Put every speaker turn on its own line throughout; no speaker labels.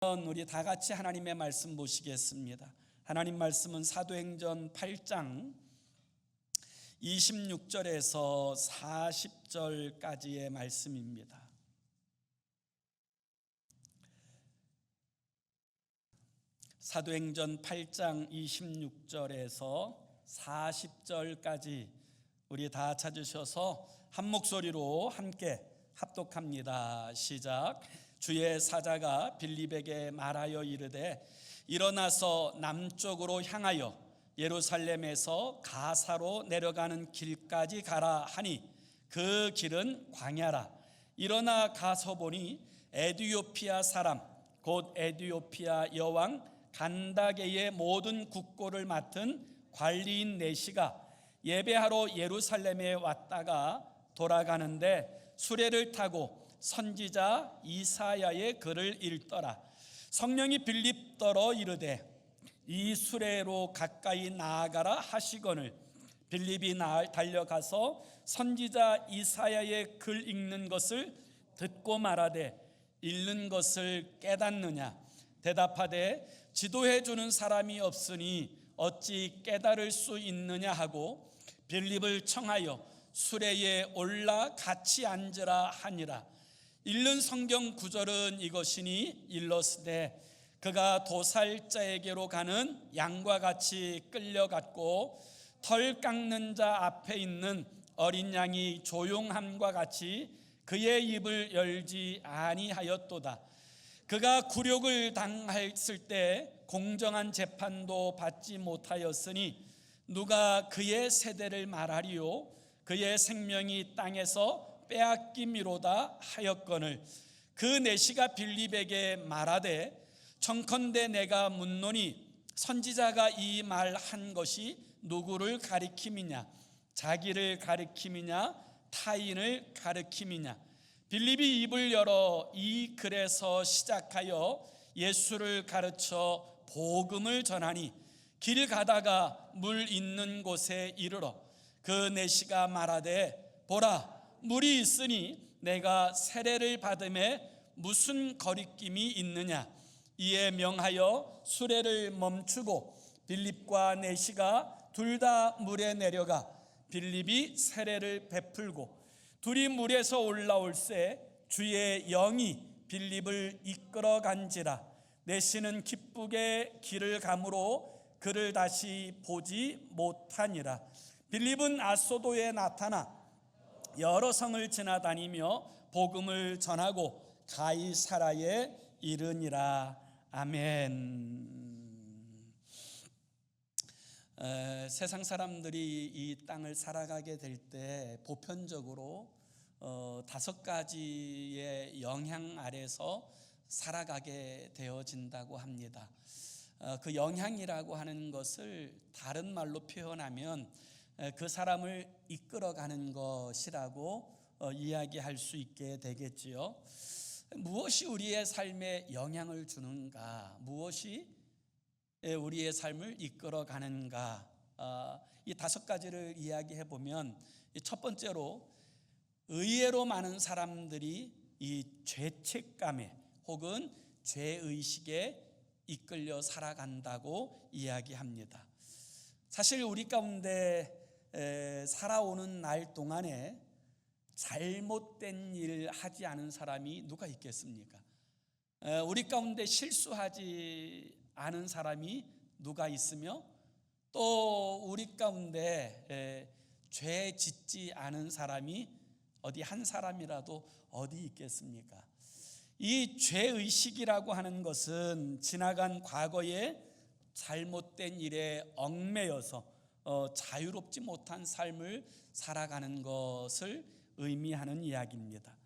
우리 다 같이 하나님의 말씀 보시겠습니다. 하나님 말씀은 사도행전 8장 26절에서 40절까지의 말씀입니다. 사도행전 8장 26절에서 40절까지 우리 다 찾으셔서 한 목소리로 함께 합독합니다. 시작. 주의 사자가 빌립에게 말하여 이르되 일어나서 남쪽으로 향하여 예루살렘에서 가사로 내려가는 길까지 가라 하니 그 길은 광야라. 일어나 가서 보니 에디오피아 사람 곧 에디오피아 여왕 간다게의 모든 국고를 맡은 관리인 내시가 예배하러 예루살렘에 왔다가 돌아가는데 수레를 타고 선지자 이사야의 글을 읽더라. 성령이 빌립더러 이르되 이 수레로 가까이 나아가라 하시거늘 빌립이 달려가서 선지자 이사야의 글 읽는 것을 듣고 말하되 읽는 것을 깨닫느냐? 대답하되 지도해 주는 사람이 없으니 어찌 깨달을 수 있느냐 하고 빌립을 청하여 수레에 올라 같이 앉으라 하니라. 읽는 성경 구절은 이것이니 일러스되 그가 도살자에게로 가는 양과 같이 끌려갔고 털 깎는 자 앞에 있는 어린 양이 조용함과 같이 그의 입을 열지 아니하였도다. 그가 굴욕을 당했을 때 공정한 재판도 받지 못하였으니 누가 그의 세대를 말하리요? 그의 생명이 땅에서 빼앗김이로다 하였거늘 그 내시가 빌립에게 말하되 청컨대 내가 묻노니 선지자가 이 말한 것이 누구를 가리킴이냐? 자기를 가리킴이냐? 타인을 가리킴이냐? 빌립이 입을 열어 이 글에서 시작하여 예수를 가르쳐 복음을 전하니 길 가다가 물 있는 곳에 이르러 그 내시가 말하되 보라 물이 있으니 내가 세례를 받음에 무슨 거리낌이 있느냐? 이에 명하여 수레를 멈추고 빌립과 내시가 둘 다 물에 내려가 빌립이 세례를 베풀고 둘이 물에서 올라올새 주의 영이 빌립을 이끌어 간지라. 내시는 기쁘게 길을 가므로 그를 다시 보지 못하니라. 빌립은 아소도에 나타나 여러 성을 지나다니며 복음을 전하고 가이사라에 이르니라. 아멘. 세상 사람들이 이 땅을 살아가게 될 때 보편적으로 5가지의 영향 아래서 살아가게 되어진다고 합니다. 그 영향이라고 하는 것을 다른 말로 표현하면 그 사람을 이끌어가는 것이라고 이야기할 수 있게 되겠지요. 무엇이 우리의 삶에 영향을 주는가? 무엇이 우리의 삶을 이끌어가는가? 이 5가지를 이야기해 보면 첫 번째로 의외로 많은 사람들이 이 죄책감에 혹은 죄의식에 이끌려 살아간다고 이야기합니다. 사실 우리 가운데 살아오는 날 동안에 잘못된 일 하지 않은 사람이 누가 있겠습니까? 우리 가운데 실수하지 않은 사람이 누가 있으며 또 우리 가운데 죄 짓지 않은 사람이 어디 한 사람이라도 어디 있겠습니까? 이 죄의식이라고 하는 것은 지나간 과거의 잘못된 일에 얽매여서 자유롭지 못한 삶을 살아가는 것을 의미하는 이야기입니다.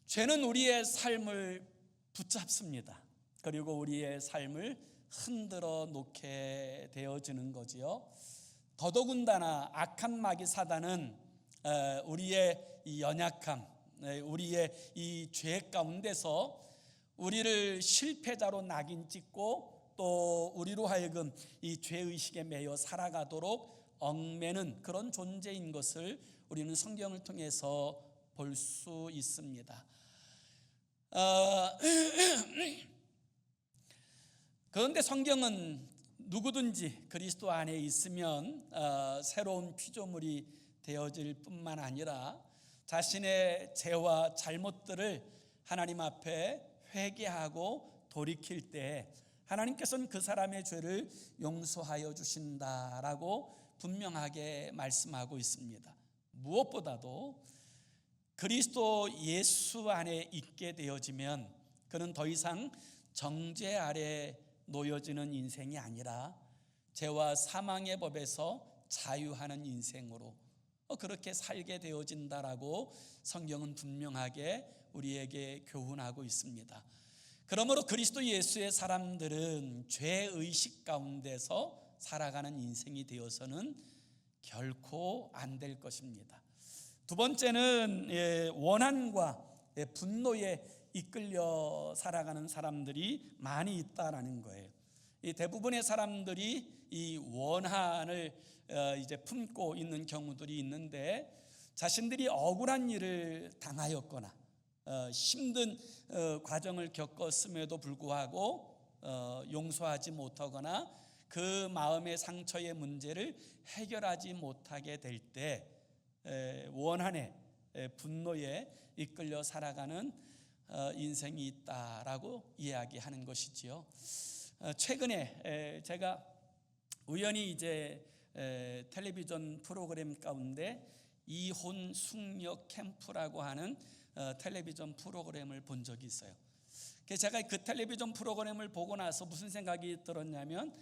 죄는 우리의 삶을 붙잡습니다. 그리고 우리의 삶을 흔들어 놓게 되어지는 거지요. 더더군다나 악한 마귀 사단은 우리의 이 연약함, 우리의 이 죄 가운데서 우리를 실패자로 낙인 찍고 또 우리로 하여금 이 죄의식에 매여 살아가도록 얽매는 그런 존재인 것을 우리는 성경을 통해서 볼 수 있습니다. 그런데 성경은 누구든지 그리스도 안에 있으면 새로운 피조물이 되어질 뿐만 아니라 자신의 죄와 잘못들을 하나님 앞에 회개하고 돌이킬 때 하나님께서는 그 사람의 죄를 용서하여 주신다라고 분명하게 말씀하고 있습니다. 무엇보다도 그리스도 예수 안에 있게 되어지면 그는 더 이상 정죄 아래 놓여지는 인생이 아니라 죄와 사망의 법에서 자유하는 인생으로 그렇게 살게 되어진다라고 성경은 분명하게 우리에게 교훈하고 있습니다. 그러므로 그리스도 예수의 사람들은 죄의식 가운데서 살아가는 인생이 되어서는 결코 안 될 것입니다. 두 번째는 원한과 분노에 이끌려 살아가는 사람들이 많이 있다라는 거예요. 이 대부분의 사람들이 이 원한을 이제 품고 있는 경우들이 있는데 자신들이 억울한 일을 당하였거나 힘든 과정을 겪었음에도 불구하고 용서하지 못하거나 그 마음의 상처의 문제를 해결하지 못하게 될 때 원한의 분노에 이끌려 살아가는 인생이 있다라고 이야기하는 것이지요. 최근에 제가 우연히 이제 텔레비전 프로그램 가운데 이혼 숙녀 캠프라고 하는 텔레비전 프로그램을 본 적이 있어요. 제가 그 텔레비전 프로그램을 보고 나서 무슨 생각이 들었냐면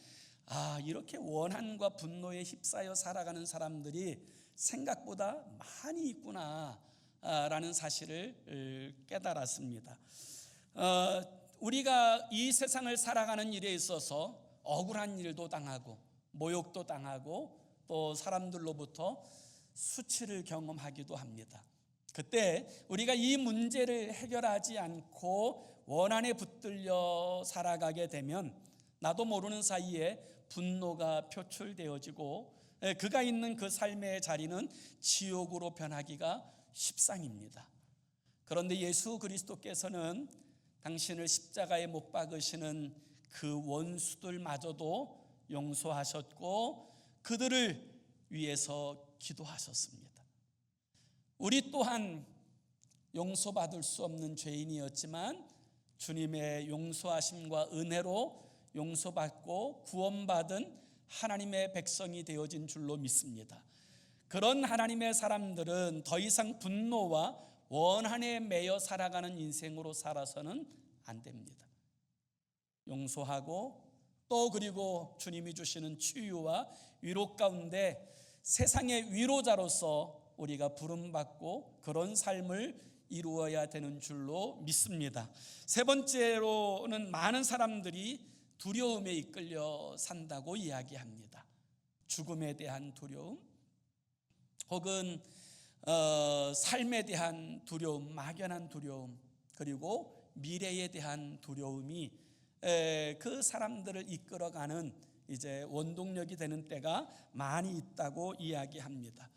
이렇게 원한과 분노에 휩싸여 살아가는 사람들이 생각보다 많이 있구나 라는 사실을 깨달았습니다. 우리가 이 세상을 살아가는 일에 있어서 억울한 일도 당하고 모욕도 당하고 또 사람들로부터 수치를 경험하기도 합니다. 그때 우리가 이 문제를 해결하지 않고 원한에 붙들려 살아가게 되면 나도 모르는 사이에 분노가 표출되어지고 그가 있는 그 삶의 자리는 지옥으로 변하기가 십상입니다. 그런데 예수 그리스도께서는 당신을 십자가에 못 박으시는 그 원수들마저도 용서하셨고 그들을 위해서 기도하셨습니다. 우리 또한 용서받을 수 없는 죄인이었지만 주님의 용서하심과 은혜로 용서받고 구원받은 하나님의 백성이 되어진 줄로 믿습니다. 그런 하나님의 사람들은 더 이상 분노와 원한에 매여 살아가는 인생으로 살아서는 안 됩니다. 용서하고 또 그리고 주님이 주시는 치유와 위로 가운데 세상의 위로자로서 우리가 부름받고 그런 삶을 이루어야 되는 줄로 믿습니다. 세 번째로는 많은 사람들이 두려움에 이끌려 산다고 이야기합니다. 죽음에 대한 두려움 혹은 삶에 대한 두려움, 막연한 두려움 그리고 미래에 대한 두려움이 그 사람들을 이끌어가는 이제 원동력이 되는 때가 많이 있다고 이야기합니다.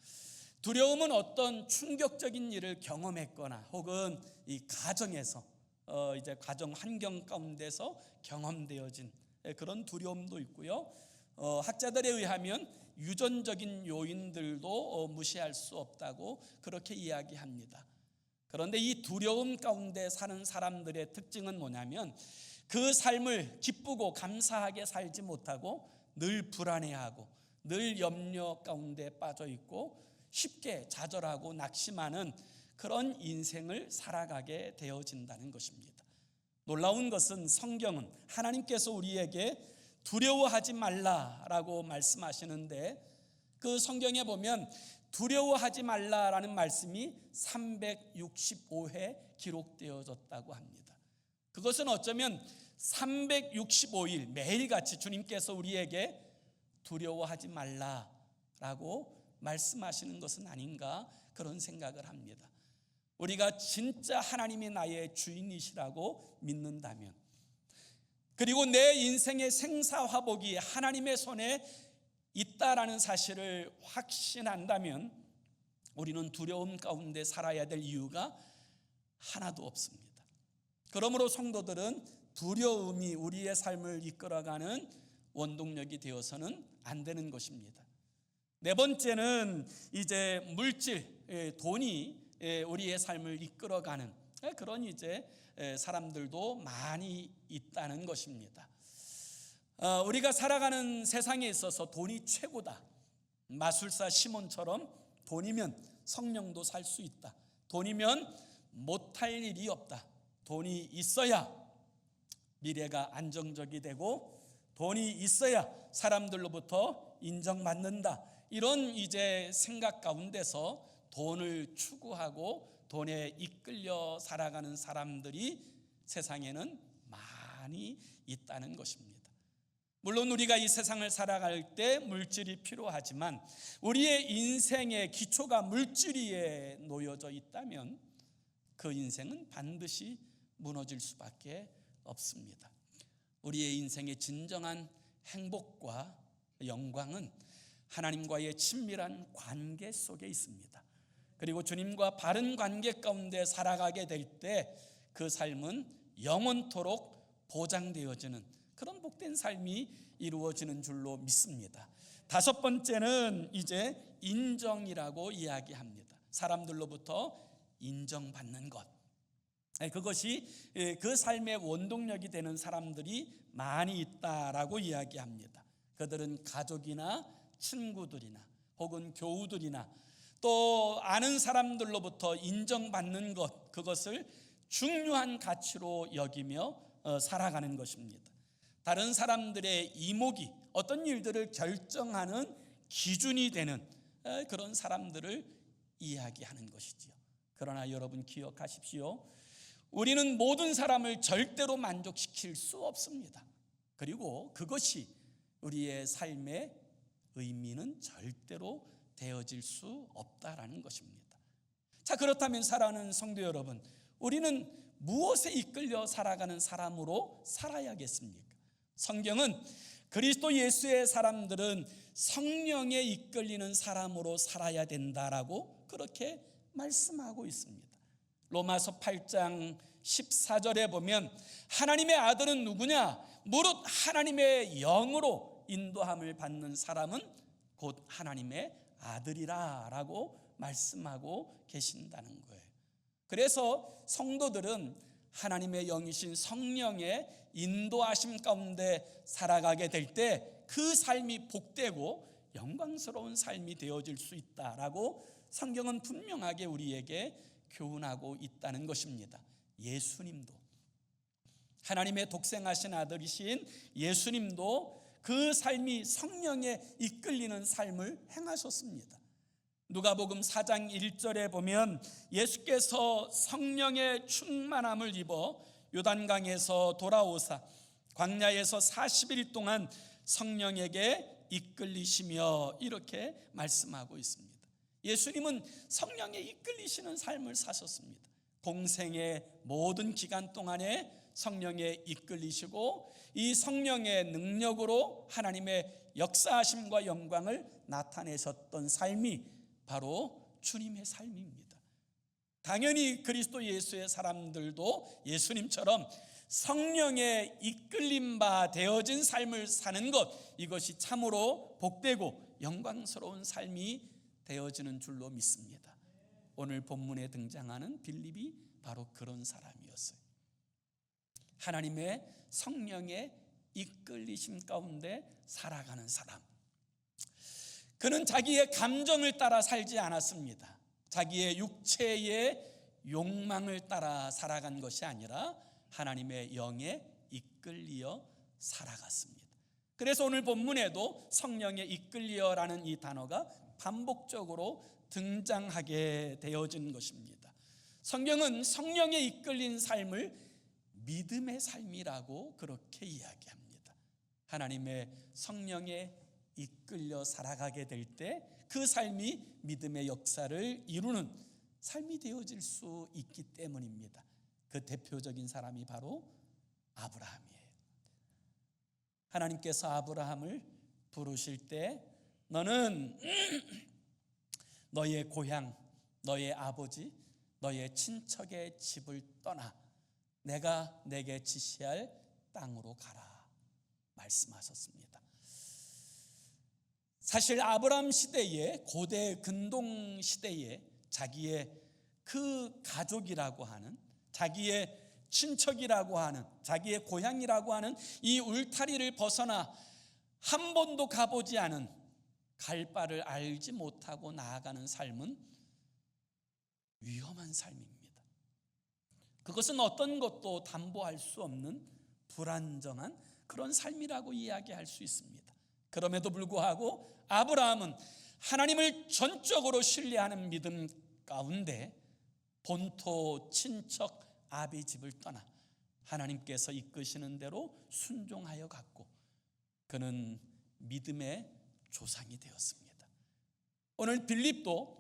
두려움은 어떤 충격적인 일을 경험했거나 혹은 이 가정에서 이제 가정 환경 가운데서 경험되어진 그런 두려움도 있고요. 학자들에 의하면 유전적인 요인들도 무시할 수 없다고 그렇게 이야기합니다. 그런데 이 두려움 가운데 사는 사람들의 특징은 뭐냐면 그 삶을 기쁘고 감사하게 살지 못하고 늘 불안해하고 늘 염려 가운데 빠져 있고 쉽게 좌절하고 낙심하는 그런 인생을 살아가게 되어진다는 것입니다. 놀라운 것은 성경은 하나님께서 우리에게 두려워하지 말라라고 말씀하시는데 그 성경에 보면 두려워하지 말라라는 말씀이 365회 기록되어졌다고 합니다. 그것은 어쩌면 365일 매일같이 주님께서 우리에게 두려워하지 말라라고 말씀하시는 것은 아닌가 그런 생각을 합니다. 우리가 진짜 하나님이 나의 주인이시라고 믿는다면 그리고 내 인생의 생사화복이 하나님의 손에 있다라는 사실을 확신한다면 우리는 두려움 가운데 살아야 될 이유가 하나도 없습니다. 그러므로 성도들은 두려움이 우리의 삶을 이끌어가는 원동력이 되어서는 안 되는 것입니다. 네 번째는 이제 물질, 돈이 우리의 삶을 이끌어가는 그런 이제 사람들도 많이 있다는 것입니다. 우리가 살아가는 세상에 있어서 돈이 최고다. 마술사 시몬처럼 돈이면 성령도 살 수 있다. 돈이면 못할 일이 없다. 돈이 있어야 미래가 안정적이 되고 돈이 있어야 사람들로부터 인정받는다. 이런 이제 생각 가운데서 돈을 추구하고 돈에 이끌려 살아가는 사람들이 세상에는 많이 있다는 것입니다. 물론 우리가 이 세상을 살아갈 때 물질이 필요하지만 우리의 인생의 기초가 물질 위에 놓여져 있다면 그 인생은 반드시 무너질 수밖에 없습니다. 우리의 인생의 진정한 행복과 영광은 하나님과의 친밀한 관계 속에 있습니다. 그리고 주님과 바른 관계 가운데 살아가게 될 때 그 삶은 영원토록 보장되어지는 그런 복된 삶이 이루어지는 줄로 믿습니다. 다섯 번째는 이제 인정이라고 이야기합니다. 사람들로부터 인정받는 것. 그것이 그 삶의 원동력이 되는 사람들이 많이 있다라고 이야기합니다. 그들은 가족이나 친구들이나 혹은 교우들이나 또 아는 사람들로부터 인정받는 것, 그것을 중요한 가치로 여기며 살아가는 것입니다. 다른 사람들의 이목이 어떤 일들을 결정하는 기준이 되는 그런 사람들을 이야기하는 것이지요. 그러나 여러분 기억하십시오. 우리는 모든 사람을 절대로 만족시킬 수 없습니다. 그리고 그것이 우리의 삶의 의미는 절대로 되어질 수 없다라는 것입니다. 자, 그렇다면 사랑하는 성도 여러분, 우리는 무엇에 이끌려 살아가는 사람으로 살아야겠습니까? 성경은 그리스도 예수의 사람들은 성령에 이끌리는 사람으로 살아야 된다라고 그렇게 말씀하고 있습니다. 로마서 8장 14절에 보면 하나님의 아들은 누구냐? 무릇 하나님의 영으로 인도함을 받는 사람은 곧 하나님의 아들이라 라고 말씀하고 계신다는 거예요. 그래서 성도들은 하나님의 영이신 성령의 인도하심 가운데 살아가게 될 때 그 삶이 복되고 영광스러운 삶이 되어질 수 있다라고 성경은 분명하게 우리에게 교훈하고 있다는 것입니다. 예수님도, 하나님의 독생하신 아들이신 예수님도 그 삶이 성령에 이끌리는 삶을 행하셨습니다. 누가복음 4장 1절에 보면 예수께서 성령의 충만함을 입어 요단강에서 돌아오사 광야에서 40일 동안 성령에게 이끌리시며 이렇게 말씀하고 있습니다. 예수님은 성령에 이끌리시는 삶을 사셨습니다. 공생의 모든 기간 동안에 성령에 이끌리시고 이 성령의 능력으로 하나님의 역사하심과 영광을 나타내셨던 삶이 바로 주님의 삶입니다. 당연히 그리스도 예수의 사람들도 예수님처럼 성령에 이끌림 바 되어진 삶을 사는 것, 이것이 참으로 복되고 영광스러운 삶이 되어지는 줄로 믿습니다. 오늘 본문에 등장하는 빌립이 바로 그런 사람이었어요. 하나님의 성령의 이끌리심 가운데 살아가는 사람. 그는 자기의 감정을 따라 살지 않았습니다. 자기의 육체의 욕망을 따라 살아간 것이 아니라 하나님의 영에 이끌리어 살아갔습니다. 그래서 오늘 본문에도 성령에 이끌리어라는 이 단어가 반복적으로 등장하게 되어진 것입니다. 성경은 성령에 이끌린 삶을 믿음의 삶이라고 그렇게 이야기합니다. 하나님의 성령에 이끌려 살아가게 될 때 그 삶이 믿음의 역사를 이루는 삶이 되어질 수 있기 때문입니다. 그 대표적인 사람이 바로 아브라함이에요. 하나님께서 아브라함을 부르실 때 너는 너의 고향, 너의 아버지, 너의 친척의 집을 떠나 내가 내게 지시할 땅으로 가라 말씀하셨습니다. 사실 아브라함 시대에, 고대 근동 시대에 자기의 그 가족이라고 하는, 자기의 친척이라고 하는, 자기의 고향이라고 하는 이 울타리를 벗어나 한 번도 가보지 않은, 갈 바를 알지 못하고 나아가는 삶은 위험한 삶입니다. 그것은 어떤 것도 담보할 수 없는 불안정한 그런 삶이라고 이야기할 수 있습니다. 그럼에도 불구하고 아브라함은 하나님을 전적으로 신뢰하는 믿음 가운데 본토 친척 아비 집을 떠나 하나님께서 이끄시는 대로 순종하여 갔고, 그는 믿음의 조상이 되었습니다. 오늘 빌립도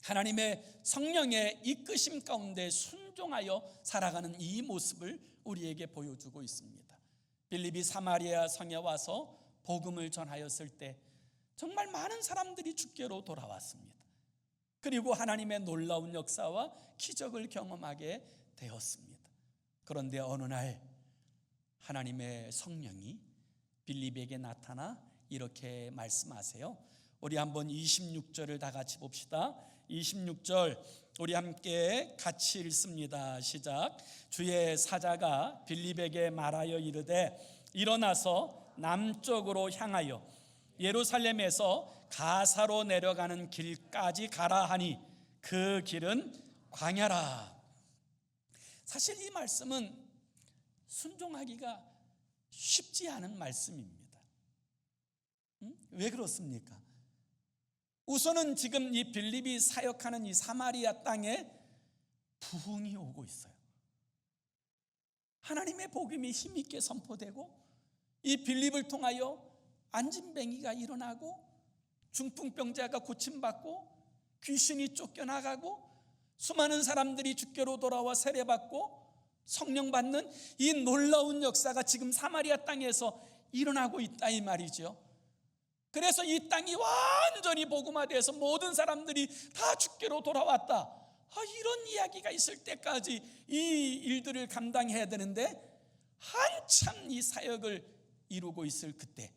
하나님의 성령의 이끄심 가운데 순종하여 살아가는 이 모습을 우리에게 보여주고 있습니다. 빌립이 사마리아 성에 와서 복음을 전하였을 때 정말 많은 사람들이 주께로 돌아왔습니다. 그리고 하나님의 놀라운 역사와 기적을 경험하게 되었습니다. 그런데 어느 날 하나님의 성령이 빌립에게 나타나 이렇게 말씀하세요. 우리 한번 26절을 다 같이 봅시다. 26절 우리 함께 같이 읽습니다. 시작. 주의 사자가 빌립에게 말하여 이르되 일어나서 남쪽으로 향하여 예루살렘에서 가사로 내려가는 길까지 가라 하니 그 길은 광야라. 사실 이 말씀은 순종하기가 쉽지 않은 말씀입니다. 왜 그렇습니까? 우선은 지금 이 빌립이 사역하는 이 사마리아 땅에 부흥이 오고 있어요. 하나님의 복음이 힘있게 선포되고, 이 빌립을 통하여 안진뱅이가 일어나고, 중풍병자가 고침받고, 귀신이 쫓겨나가고, 수많은 사람들이 주께로 돌아와 세례받고 성령 받는 이 놀라운 역사가 지금 사마리아 땅에서 일어나고 있다 이 말이죠. 그래서 이 땅이 완전히 복음화돼서 모든 사람들이 다 주께로 돌아왔다, 이런 이야기가 있을 때까지 이 일들을 감당해야 되는데, 한참 이 사역을 이루고 있을 그때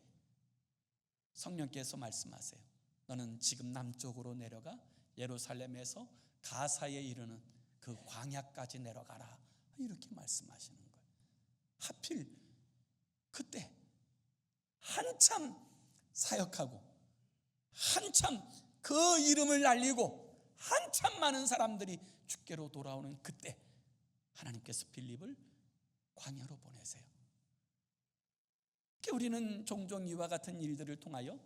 성령께서 말씀하세요. 너는 지금 남쪽으로 내려가 예루살렘에서 가사에 이르는 그 광야까지 내려가라, 이렇게 말씀하시는 거예요. 하필 그때 한참 사역하고 한참 그 이름을 알리고 한참 많은 사람들이 주께로 돌아오는 그때 하나님께서 빌립을 광야로 보내세요. 우리는 종종 이와 같은 일들을 통하여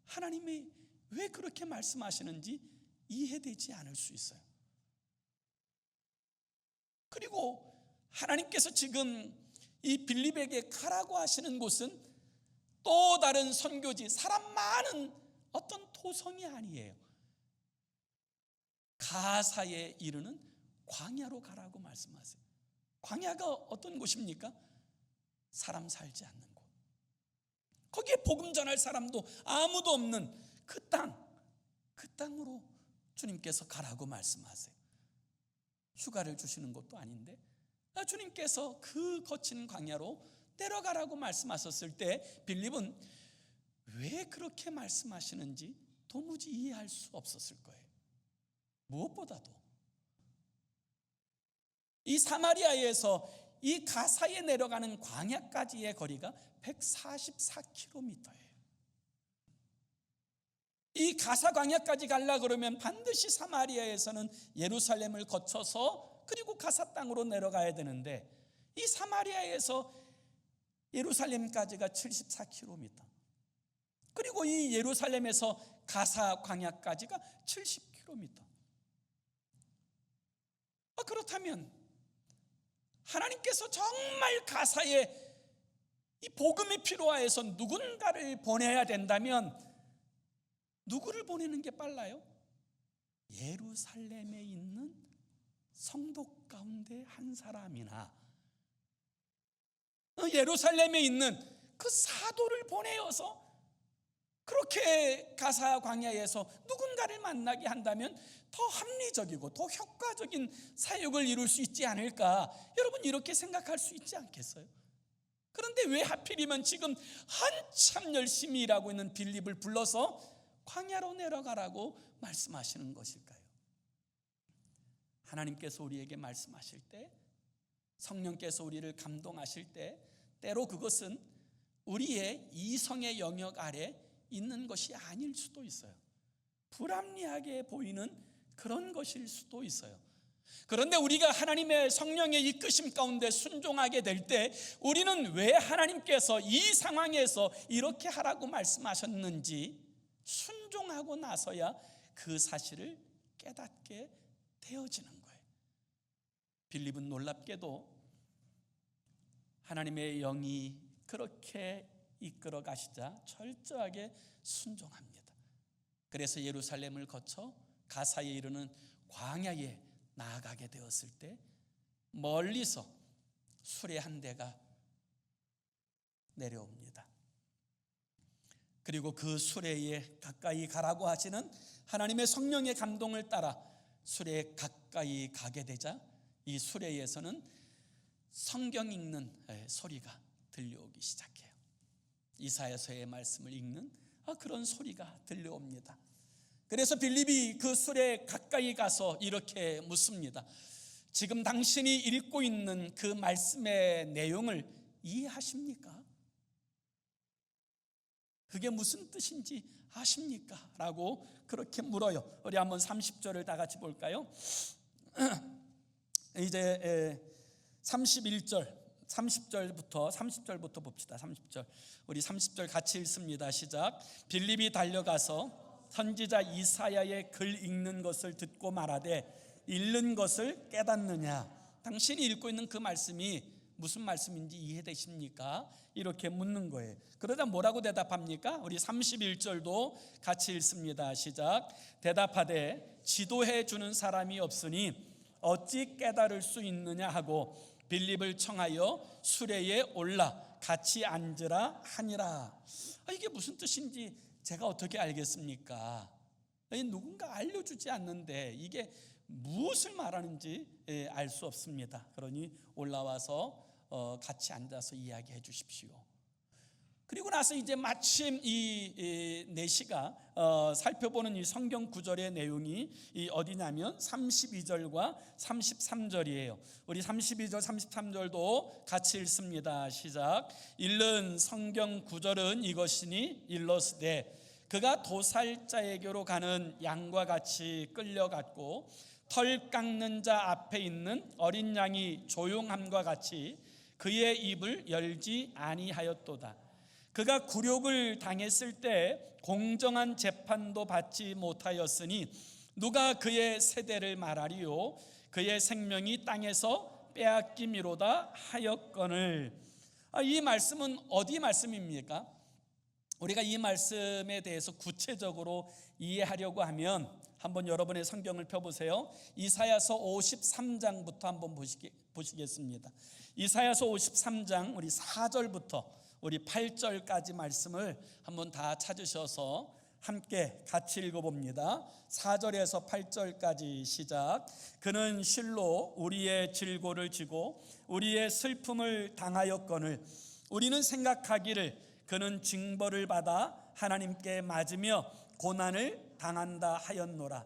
하나님이 왜 그렇게 말씀하시는지 이해되지 않을 수 있어요. 그리고 하나님께서 지금 이 빌립에게 가라고 하시는 곳은 또 다른 선교지, 사람 많은 어떤 토성이 아니에요. 가사에 이르는 광야로 가라고 말씀하세요. 광야가 어떤 곳입니까? 사람 살지 않는 곳, 거기에 복음 전할 사람도 아무도 없는 그 땅으로 주님께서 가라고 말씀하세요. 휴가를 주시는 것도 아닌데 주님께서 그 거친 광야로 내려가라고 말씀하셨을 때 빌립은 왜 그렇게 말씀하시는지 도무지 이해할 수 없었을 거예요. 무엇보다도 이 사마리아에서 이 가사에 내려가는 광야까지의 거리가 144km예요. 이 가사 광야까지 가려고 그러면 반드시 사마리아에서는 예루살렘을 거쳐서 그리고 가사 땅으로 내려가야 되는데, 이 사마리아에서 예루살렘까지가 74km, 그리고 이 예루살렘에서 가사 광야까지가 70km. 그렇다면 하나님께서 정말 가사에 이 복음이 필요해서 누군가를 보내야 된다면 누구를 보내는 게 빨라요? 예루살렘에 있는 성도 가운데 한 사람이나 예루살렘에 있는 그 사도를 보내어서 그렇게 가사 광야에서 누군가를 만나게 한다면 더 합리적이고 더 효과적인 사역을 이룰 수 있지 않을까, 여러분 이렇게 생각할 수 있지 않겠어요? 그런데 왜 하필이면 지금 한참 열심히 일하고 있는 빌립을 불러서 광야로 내려가라고 말씀하시는 것일까요? 하나님께서 우리에게 말씀하실 때, 성령께서 우리를 감동하실 때 때로 그것은 우리의 이성의 영역 아래 있는 것이 아닐 수도 있어요. 불합리하게 보이는 그런 것일 수도 있어요. 그런데 우리가 하나님의 성령의 이끄심 가운데 순종하게 될 때 우리는 왜 하나님께서 이 상황에서 이렇게 하라고 말씀하셨는지 순종하고 나서야 그 사실을 깨닫게 되어지는 거예요. 빌립은 놀랍게도 하나님의 영이 그렇게 이끌어 가시자 철저하게 순종합니다. 그래서 예루살렘을 거쳐 가사에 이르는 광야에 나아가게 되었을 때 멀리서 수레 한 대가 내려옵니다. 그리고 그 수레에 가까이 가라고 하시는 하나님의 성령의 감동을 따라 수레에 가까이 가게 되자 이 수레에서는 성경 읽는 소리가 들려오기 시작해요. 이사야서의 말씀을 읽는 그런 소리가 들려옵니다. 그래서 빌립이 그 수레에 가까이 가서 이렇게 묻습니다. 지금 당신이 읽고 있는 그 말씀의 내용을 이해하십니까? 그게 무슨 뜻인지 아십니까? 라고 그렇게 물어요. 우리 한번 30절을 다 같이 볼까요? 이제 30절부터 봅시다. 30절. 우리 30절 같이 읽습니다. 시작. 빌립이 달려가서 선지자 이사야의 글 읽는 것을 듣고 말하되 읽는 것을 깨닫느냐? 당신이 읽고 있는 그 말씀이 무슨 말씀인지 이해되십니까? 이렇게 묻는 거예요. 그러다 뭐라고 대답합니까? 우리 31절도 같이 읽습니다. 시작. 대답하되 지도해 주는 사람이 없으니 어찌 깨달을 수 있느냐 하고 빌립을 청하여 수레에 올라 같이 앉으라 하니라. 이게 무슨 뜻인지 제가 어떻게 알겠습니까? 누군가 알려주지 않는데 이게 무엇을 말하는지 알 수 없습니다. 그러니 올라와서 같이 앉아서 이야기해 주십시오. 그리고 나서 이제 마침 이 내시가 살펴보는 이 성경 구절의 내용이 어디냐면 32절과 33절이에요. 우리 32절, 33절도 같이 읽습니다. 시작. 읽는 성경 구절은 이것이니 일러스되 그가 도살자에게로 가는 양과 같이 끌려갔고 털 깎는 자 앞에 있는 어린 양이 조용함과 같이 그의 입을 열지 아니하였도다. 그가 굴욕을 당했을 때 공정한 재판도 받지 못하였으니 누가 그의 세대를 말하리요? 그의 생명이 땅에서 빼앗김이로다 하였거늘. 이 말씀은 어디 말씀입니까? 우리가 이 말씀에 대해서 구체적으로 이해하려고 하면 한번 여러분의 성경을 펴보세요. 이사야서 53장부터 한번 보시겠습니다. 이사야서 53장 우리 4절부터 우리 8절까지 말씀을 한번 다 찾으셔서 함께 같이 읽어봅니다. 4절에서 8절까지 시작. 그는 실로 우리의 질고를 지고 우리의 슬픔을 당하였거늘 우리는 생각하기를 그는 징벌을 받아 하나님께 맞으며 고난을 당한다 하였노라.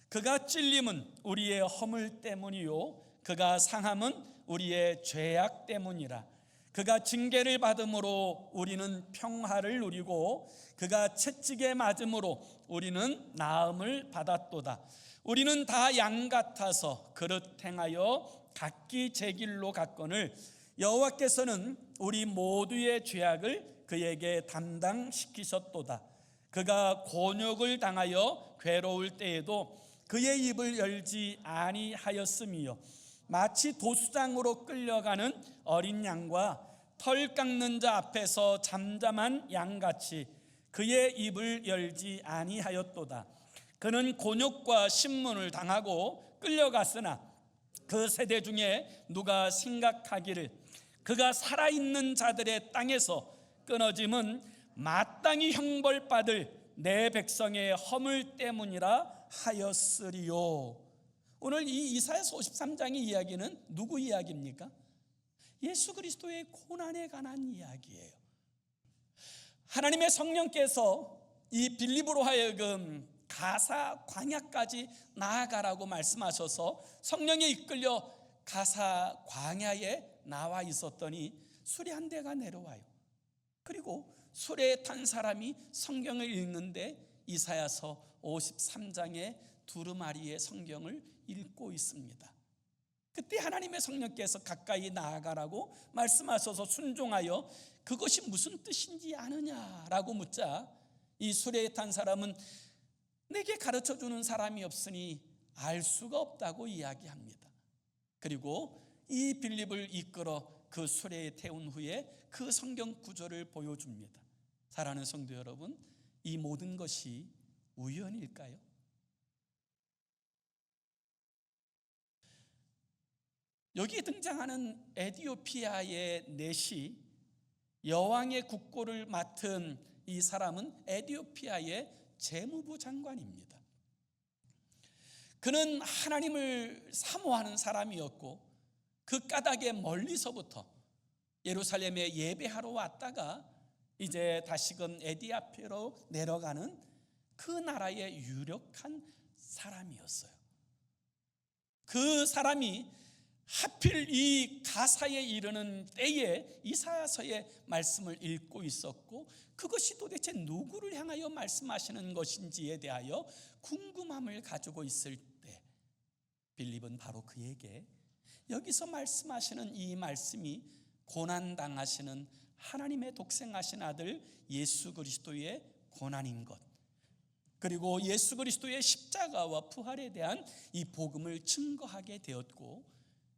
그가 찔림은 우리의 허물 때문이요 그가 상함은 우리의 죄악 때문이라. 그가 징계를 받음으로 우리는 평화를 누리고 그가 채찍에 맞음으로 우리는 나음을 받았도다. 우리는 다 양 같아서 그릇 행하여 각기 제 길로 갔거늘 여호와께서는 우리 모두의 죄악을 그에게 담당시키셨도다. 그가 곤욕을 당하여 괴로울 때에도 그의 입을 열지 아니하였음이요 마치 도수장으로 끌려가는 어린 양과 털 깎는 자 앞에서 잠잠한 양같이 그의 입을 열지 아니하였도다. 그는 곤욕과 신문을 당하고 끌려갔으나 그 세대 중에 누가 생각하기를 그가 살아있는 자들의 땅에서 끊어짐은 마땅히 형벌받을 내 백성의 허물 때문이라 하였으리요. 오늘 이 이사야서 53장의 이야기는 누구 이야기입니까? 예수 그리스도의 고난에 관한 이야기예요. 하나님의 성령께서 이 빌립으로 하여금 가사 광야까지 나아가라고 말씀하셔서 성령에 이끌려 가사 광야에 나와 있었더니 수레 한 대가 내려와요. 그리고 수레에 탄 사람이 성경을 읽는데 이사야서 53장의 두루마리의 성경을 읽고 있습니다. 그때 하나님의 성령께서 가까이 나아가라고 말씀하셔서 순종하여 그것이 무슨 뜻인지 아느냐라고 묻자 이 수레에 탄 사람은 내게 가르쳐주는 사람이 없으니 알 수가 없다고 이야기합니다. 그리고 이 빌립을 이끌어 그 수레에 태운 후에 그 성경 구절을 보여줍니다. 사랑하는 성도 여러분, 이 모든 것이 우연일까요? 여기에 등장하는 에디오피아의 넷이 여왕의 국고를 맡은 이 사람은 에디오피아의 재무부 장관입니다. 그는 하나님을 사모하는 사람이었고 그 까닭에 멀리서부터 예루살렘에 예배하러 왔다가 이제 다시금 에디오피아로 내려가는 그 나라의 유력한 사람이었어요. 그 사람이 하필 이 가사에 이르는 때에 이사야서의 말씀을 읽고 있었고 그것이 도대체 누구를 향하여 말씀하시는 것인지에 대하여 궁금함을 가지고 있을 때 빌립은 바로 그에게 여기서 말씀하시는 이 말씀이 고난당하시는 하나님의 독생하신 아들 예수 그리스도의 고난인 것, 그리고 예수 그리스도의 십자가와 부활에 대한 이 복음을 증거하게 되었고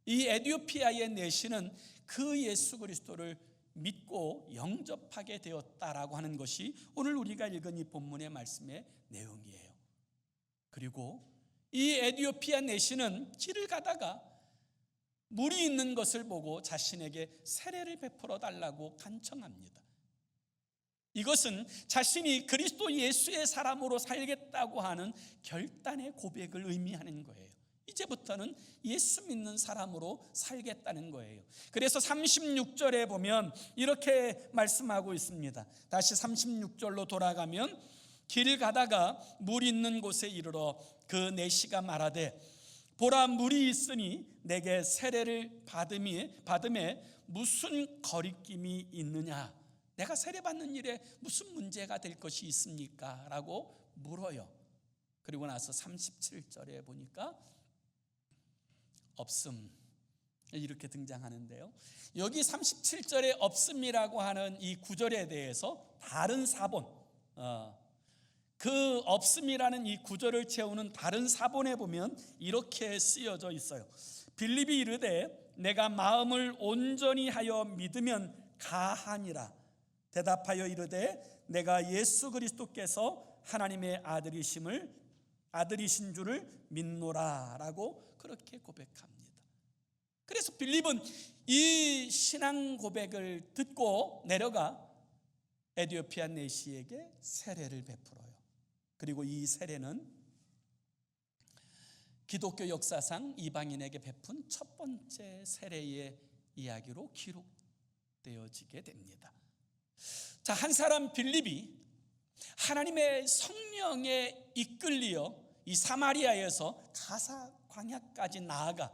이 에디오피아의 내시는 그 예수 그리스도를 믿고 영접하게 되었다라고 하는 것이 오늘 우리가 읽은 이 본문의 말씀의 내용이에요. 그리고 이 에디오피아 내시는 길을 가다가 물이 있는 것을 보고 자신에게 세례를 베풀어 달라고 간청합니다. 이것은 자신이 그리스도 예수의 사람으로 살겠다고 하는 결단의 고백을 의미하는 거예요. 이제부터는 예수 믿는 사람으로 살겠다는 거예요. 그래서 36절에 보면 이렇게 말씀하고 있습니다. 다시 36절로 돌아가면 길 가다가 물 있는 곳에 이르러 그 내시가 말하되 보라 물이 있으니 내게 세례를 받음에 무슨 거리낌이 있느냐, 내가 세례 받는 일에 무슨 문제가 될 것이 있습니까? 라고 물어요. 그리고 나서 37절에 보니까 없음 이렇게 등장하는데요. 여기 37절에 없음이라고 하는 이 구절에 대해서 다른 사본, 그 없음이라는 이 구절을 채우는 다른 사본에 보면 이렇게 쓰여져 있어요. 빌립이 이르되 내가 마음을 온전히 하여 믿으면 가하니라. 대답하여 이르되 내가 예수 그리스도께서 하나님의 아들이신 줄을 믿노라라고 그렇게 고백합니다. 그래서 빌립은 이 신앙 고백을 듣고 내려가 에디오피아 내시에게 세례를 베풀어요. 그리고 이 세례는 기독교 역사상 이방인에게 베푼 첫 번째 세례의 이야기로 기록되어지게 됩니다. 자, 한 사람 빌립이 하나님의 성령에 이끌려 이 사마리아에서 가사 광야까지 나아가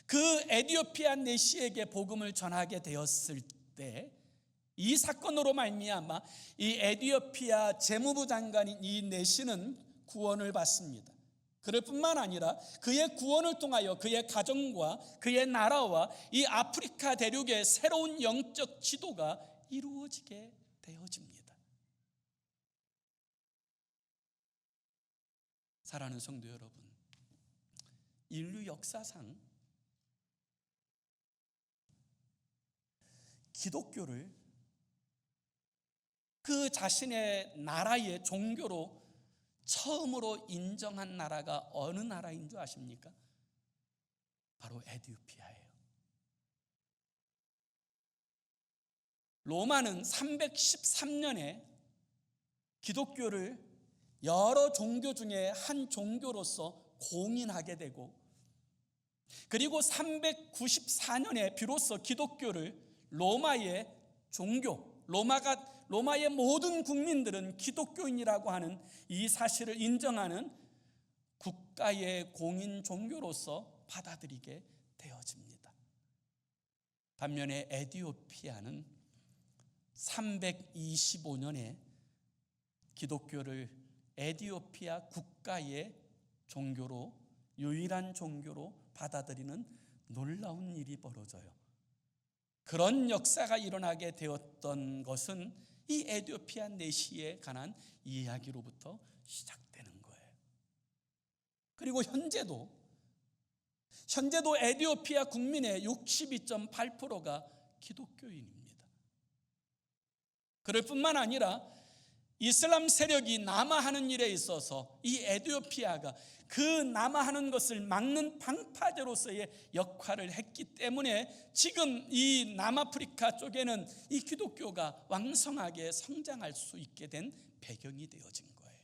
그 에디오피아 내시에게 복음을 전하게 되었을 때 이 사건으로 말미암아 이 에디오피아 재무부 장관인 이 내시는 구원을 받습니다. 그럴 뿐만 아니라 그의 구원을 통하여 그의 가정과 그의 나라와 이 아프리카 대륙의 새로운 영적 지도가 이루어지게 되어집니다. 사랑하는 성도 여러분, 인류 역사상 기독교를 그 자신의 나라의 종교로 처음으로 인정한 나라가 어느 나라인 줄 아십니까? 바로 에디오피아예요. 로마는 313년에 기독교를 여러 종교 중에 한 종교로서 공인하게 되고 그리고 394년에 비로소 기독교를 로마의 종교, 로마의 모든 국민들은 기독교인이라고 하는 이 사실을 인정하는 국가의 공인 종교로서 받아들이게 되어집니다. 반면에 에티오피아는 325년에 기독교를 에티오피아 국가의 종교로, 유일한 종교로 받아들이는 놀라운 일이 벌어져요. 그런 역사가 일어나게 되었던 것은 이 에티오피아 내시에 관한 이야기로부터 시작되는 거예요. 그리고 현재도 에티오피아 국민의 62.8%가 기독교인입니다. 그럴 뿐만 아니라 이슬람 세력이 남하하는 일에 있어서 이 에티오피아가 그 남하하는 것을 막는 방파제로서의 역할을 했기 때문에 지금 이 남아프리카 쪽에는 이 기독교가 왕성하게 성장할 수 있게 된 배경이 되어진 거예요.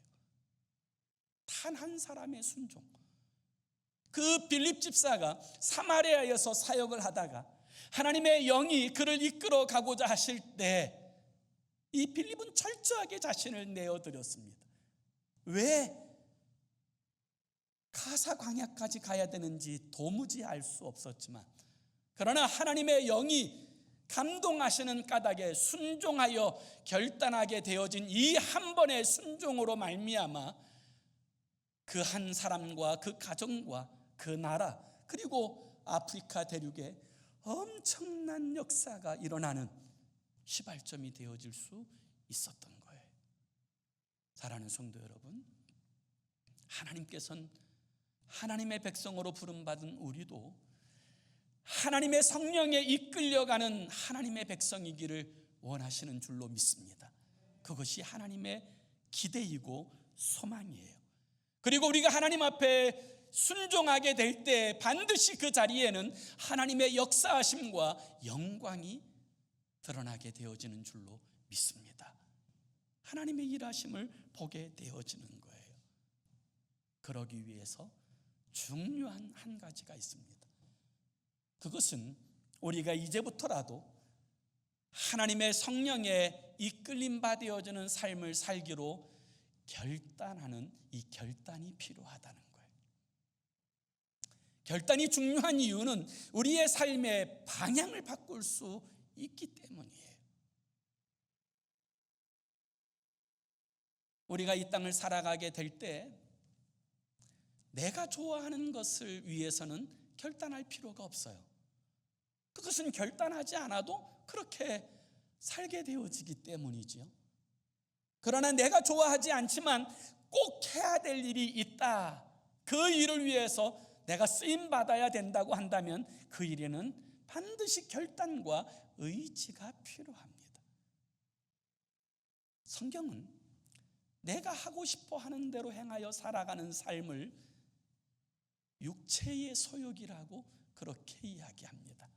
단 한 사람의 순종. 그 빌립 집사가 사마리아에서 사역을 하다가 하나님의 영이 그를 이끌어 가고자 하실 때 이 빌립은 철저하게 자신을 내어드렸습니다. 왜 가사 광야까지 가야 되는지 도무지 알 수 없었지만, 그러나 하나님의 영이 감동하시는 까닭에 순종하여 결단하게 되어진 이 한 번의 순종으로 말미암아 그 한 사람과 그 가정과 그 나라, 그리고 아프리카 대륙에 엄청난 역사가 일어나는 시발점이 되어질 수 있었던 거예요. 사랑하는 성도 여러분, 하나님께서는 하나님의 백성으로 부름받은 우리도 하나님의 성령에 이끌려가는 하나님의 백성이기를 원하시는 줄로 믿습니다. 그것이 하나님의 기대이고 소망이에요. 그리고 우리가 하나님 앞에 순종하게 될 때 반드시 그 자리에는 하나님의 역사하심과 영광이 드러나게 되어지는 줄로 믿습니다. 하나님의 일하심을 보게 되어지는 거예요. 그러기 위해서 중요한 한 가지가 있습니다. 그것은 우리가 이제부터라도 하나님의 성령에 이끌림 받아지는 삶을 살기로 결단하는 이 결단이 필요하다는 거예요. 결단이 중요한 이유는 우리의 삶의 방향을 바꿀 수 있기 때문이에요. 우리가 이 땅을 살아가게 될 때 내가 좋아하는 것을 위해서는 결단할 필요가 없어요. 그것은 결단하지 않아도 그렇게 살게 되어지기 때문이지요. 그러나 내가 좋아하지 않지만 꼭 해야 될 일이 있다, 그 일을 위해서 내가 쓰임받아야 된다고 한다면 그 일에는 반드시 결단과 의지가 필요합니다. 성경은 내가 하고 싶어 하는 대로 행하여 살아가는 삶을 육체의 소욕이라고 그렇게 이야기합니다.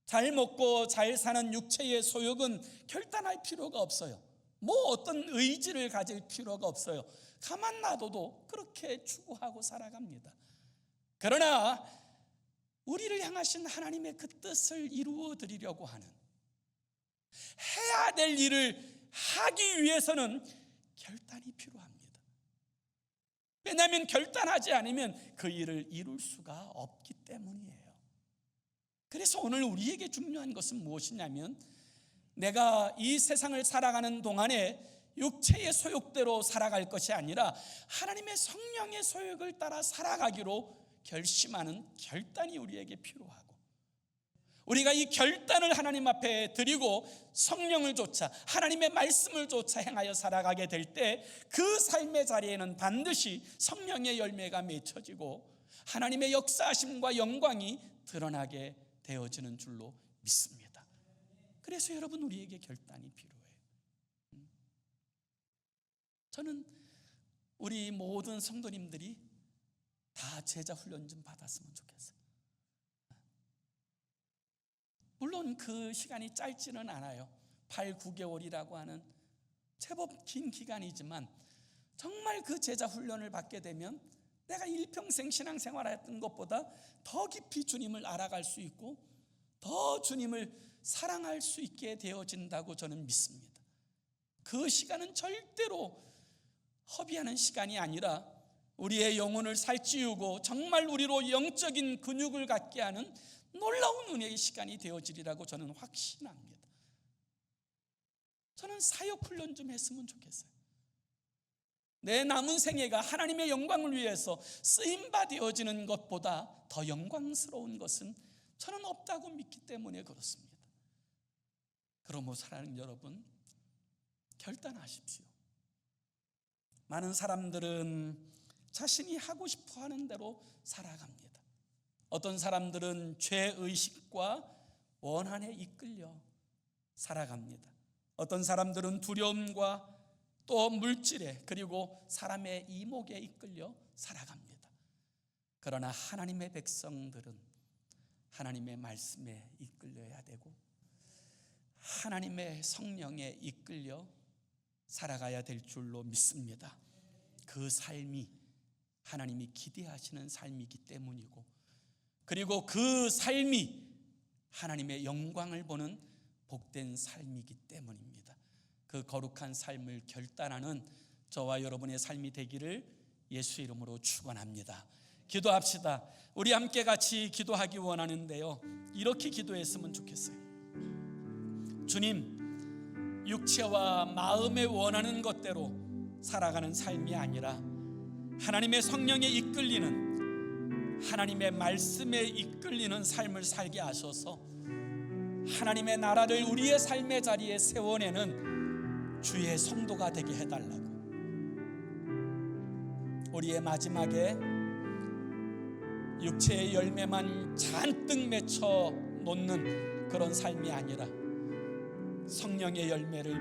잘 먹고 잘 사는 육체의 소욕은 결단할 필요가 없어요. 뭐 어떤 의지를 가질 필요가 없어요. 가만 놔둬도 그렇게 추구하고 살아갑니다. 그러나 우리를 향하신 하나님의 그 뜻을 이루어 드리려고 하는, 해야 될 일을 하기 위해서는 결단이 필요합니다. 왜냐하면 결단하지 않으면 그 일을 이룰 수가 없기 때문이에요. 그래서 오늘 우리에게 중요한 것은 무엇이냐면, 내가 이 세상을 살아가는 동안에 육체의 소욕대로 살아갈 것이 아니라 하나님의 성령의 소욕을 따라 살아가기로 결심하는 결단이 우리에게 필요하고, 우리가 이 결단을 하나님 앞에 드리고 성령을 좇아 하나님의 말씀을 좇아 행하여 살아가게 될 때 그 삶의 자리에는 반드시 성령의 열매가 맺혀지고 하나님의 역사하심과 영광이 드러나게 되어지는 줄로 믿습니다. 그래서 여러분, 우리에게 결단이 필요해요. 저는 우리 모든 성도님들이 다 제자 훈련 좀 받았으면 좋겠어요. 물론 그 시간이 짧지는 않아요. 8, 9개월이라고 하는 제법 긴 기간이지만 정말 그 제자 훈련을 받게 되면 내가 일평생 신앙생활했던 것보다 더 깊이 주님을 알아갈 수 있고 더 주님을 사랑할 수 있게 되어진다고 저는 믿습니다. 그 시간은 절대로 허비하는 시간이 아니라 우리의 영혼을 살찌우고 정말 우리로 영적인 근육을 갖게 하는 놀라운 은혜의 시간이 되어지리라고 저는 확신합니다. 저는 사역 훈련 좀 했으면 좋겠어요. 내 남은 생애가 하나님의 영광을 위해서 쓰임받아지는 것보다 더 영광스러운 것은 저는 없다고 믿기 때문에 그렇습니다. 그러므로 사랑하는 여러분, 결단하십시오. 많은 사람들은 자신이 하고 싶어 하는 대로 살아갑니다. 어떤 사람들은 죄의식과 원한에 이끌려 살아갑니다. 어떤 사람들은 두려움과 또 물질에 그리고 사람의 이목에 이끌려 살아갑니다. 그러나 하나님의 백성들은 하나님의 말씀에 이끌려야 되고 하나님의 성령에 이끌려 살아가야 될 줄로 믿습니다. 그 삶이 하나님이 기대하시는 삶이기 때문이고 그리고 그 삶이 하나님의 영광을 보는 복된 삶이기 때문입니다. 그 거룩한 삶을 결단하는 저와 여러분의 삶이 되기를 예수 이름으로 축원합니다. 기도합시다. 우리 함께 같이 기도하기 원하는데요, 이렇게 기도했으면 좋겠어요. 주님, 육체와 마음에 원하는 것대로 살아가는 삶이 아니라 하나님의 성령에 이끌리는, 하나님의 말씀에 이끌리는 삶을 살게 하셔서 하나님의 나라를 우리의 삶의 자리에 세워내는 주의 성도가 되게 해달라고. 우리의 마지막에 육체의 열매만 잔뜩 맺혀 놓는 그런 삶이 아니라 성령의 열매를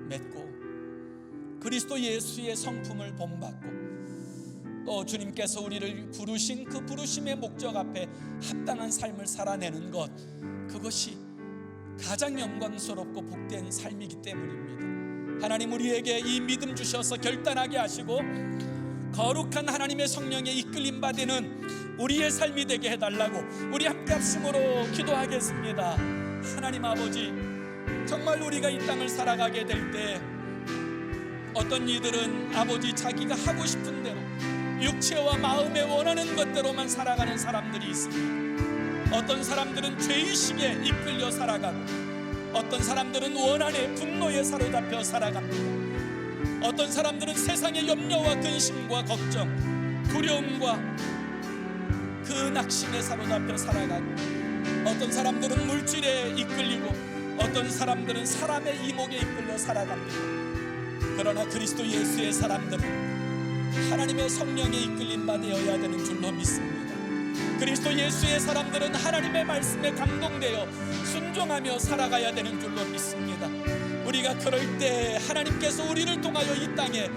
맺고 그리스도 예수의 성품을 본받고 또 주님께서 우리를 부르신 그 부르심의 목적 앞에 합당한 삶을 살아내는 것, 그것이 가장 영광스럽고 복된 삶이기 때문입니다. 하나님, 우리에게 이 믿음 주셔서 결단하게 하시고 거룩한 하나님의 성령에 이끌림 받는 우리의 삶이 되게 해달라고 우리 함께 합심으로 기도하겠습니다. 하나님 아버지, 정말 우리가 이 땅을 살아가게 될 때 어떤 이들은 아버지 자기가 하고 싶은 대로 육체와 마음에 원하는 것대로만 살아가는 사람들이 있습니다. 어떤 사람들은 죄의식에 이끌려 살아가고 어떤 사람들은 원한의 분노에 사로잡혀 살아갑니다. 어떤 사람들은 세상의 염려와 근심과 걱정, 두려움과 그 낙심에 사로잡혀 살아가고 어떤 사람들은 물질에 이끌리고 어떤 사람들은 사람의 이목에 이끌려 살아갑니다. 그러나 그리스도 예수의 사람들은 하나님의 성령에 이끌림 받아야 되는 줄로 믿습니다. 그리스도 예수의 사람들은 하나님의 말씀에 감동되어 순종하며 살아가야 되는 줄로 믿습니다. 우리가 그럴 때 하나님께서 우리를 통하여 이 땅에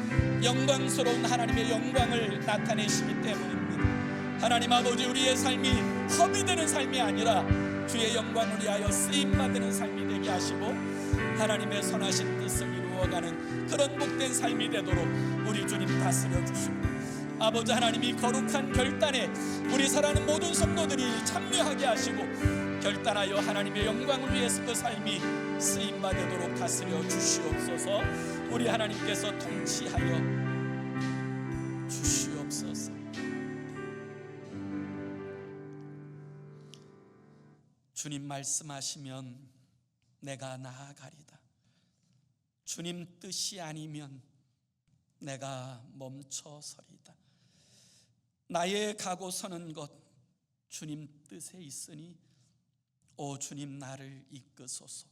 영광스러운 하나님의 영광을 나타내시기 때문입니다. 하나님 아버지, 우리의 삶이 허비되는 삶이 아니라 주의 영광을 위하여 쓰임받는 삶이 되게 하시고 하나님의 선하신 뜻을 이루어가는 그런 복된 삶이 되도록 우리 주님 다스려 주시고 아버지 하나님이 거룩한 결단에 우리 사랑하는 모든 성도들이 참여하게 하시고 결단하여 하나님의 영광을 위해서 그 삶이 쓰임받도록 다스려 주시옵소서. 우리 하나님께서 통치하여 주시옵소서. 주님 말씀하시면 내가 나아가리다. 주님 뜻이 아니면 내가 멈춰서리다. 나의 가고 서는 것 주님 뜻에 있으니 오 주님 나를 이끄소서.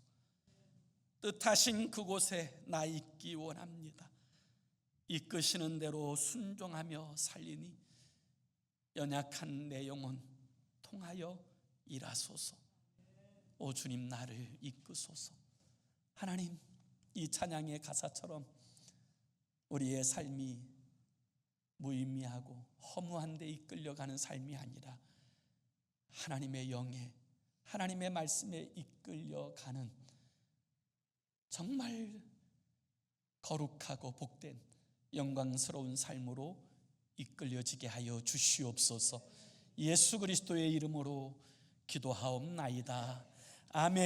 뜻하신 그곳에 나 있기 원합니다. 이끄시는 대로 순종하며 살리니 연약한 내 영혼 통하여 일하소서. 오 주님 나를 이끄소서. 하나님, 이 찬양의 가사처럼 우리의 삶이 무의미하고 허무한 데 이끌려가는 삶이 아니라 하나님의 영에 하나님의 말씀에 이끌려가는 정말 거룩하고 복된 영광스러운 삶으로 이끌려지게 하여 주시옵소서. 예수 그리스도의 이름으로 기도하옵나이다. 아멘.